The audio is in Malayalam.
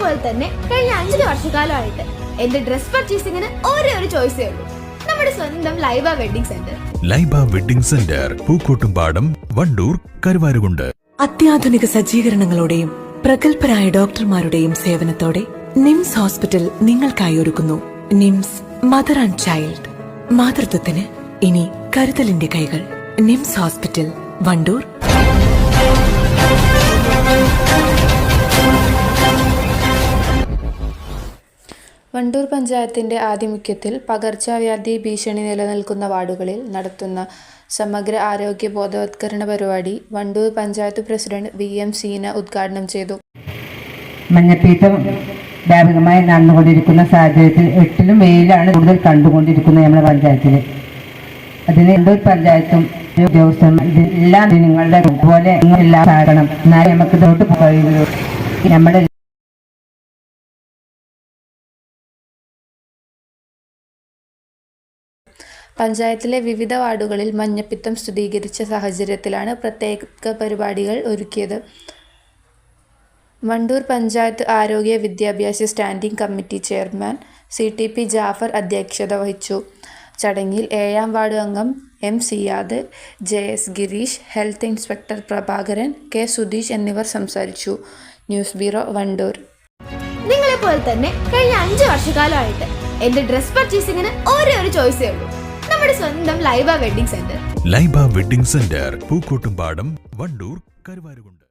പോലെ തന്നെ കഴിഞ്ഞ 5 വർഷക്കാലമായിട്ട് എന്റെ ഡ്രസ് പർച്ചേസിംഗിന് ഒരേ ഒരു ചോയ്സേ ഉള്ളൂ, നമ്മുടെ സ്വന്തം Laiba wedding centre. Laiba wedding centre, Pookkottumpadam, Wandoor, Karuvarakundu. അത്യാധുനിക സജ്ജീകരണങ്ങളോടെയും പ്രഗത്ഭരായ ഡോക്ടർമാരുടെയും സേവനത്തോടെ നിംസ് ഹോസ്പിറ്റൽ നിങ്ങൾക്കായി ഒരുക്കുന്നു നിംസ് മദർ ആൻഡ് ചൈൽഡ്. മാതൃത്വത്തിന് ഇനി കരുതലിന്റെ കൈകൾ. Nymphs hospital, Wandoor. വണ്ടൂർ പഞ്ചായത്തിന്റെ ആഭിമുഖ്യത്തിൽ പകർച്ചവ്യാധി ഭീഷണി നിലനിൽക്കുന്ന വാർഡുകളിൽ നടത്തുന്ന സമഗ്ര ആരോഗ്യ ബോധവത്കരണ പരിപാടി വണ്ടൂർ പഞ്ചായത്ത് പ്രസിഡന്റ് VM സീന ഉദ്ഘാടനം ചെയ്തു. മഞ്ഞപ്പിത്തം വ്യാപകമായി നടന്നുകൊണ്ടിരിക്കുന്ന സാഹചര്യത്തിൽ 8ലും വെയിലാണ് കൂടുതൽ കണ്ടുകൊണ്ടിരിക്കുന്നത് നമ്മുടെ പഞ്ചായത്തിൽ. അതിന് വണ്ടൂർ പഞ്ചായത്തും ഉദ്യോഗസ്ഥരും എല്ലാ നിങ്ങളുടെ പോലെ എല്ലാം സാധനം എന്നാലും നമുക്ക് ഇതോട്ട് കഴിയുള്ളൂ. നമ്മുടെ പഞ്ചായത്തിലെ വിവിധ വാർഡുകളിൽ മഞ്ഞപ്പിത്തം സ്ഥിരീകരിച്ച സാഹചര്യത്തിലാണ് പ്രത്യേക പരിപാടികൾ ഒരുക്കിയത്. വണ്ടൂർ പഞ്ചായത്ത് ആരോഗ്യ വിദ്യാഭ്യാസ standing committee chairman CTP Jafar അധ്യക്ഷത വഹിച്ചു. ചടങ്ങിൽ 7ാം വാർഡ് അംഗം M Siyad, JS Girish, health inspector Prabhakaran, K Sudheesh എന്നിവർ സംസാരിച്ചു. News bureau, Wandoor. നിങ്ങളെ പോലെ തന്നെ കഴിഞ്ഞ 5 വർഷക്കാലമായിട്ട് എന്റെ ഡ്രസ് പർച്ചേസിംഗിന് ഒരേ ഒരു ചോയ്സേ ഉള്ളൂ, നമ്മുടെ സ്വന്തം Laiba wedding centre. Laiba wedding centre, Pookkottumpadam, Wandoor, Karuvarakundu.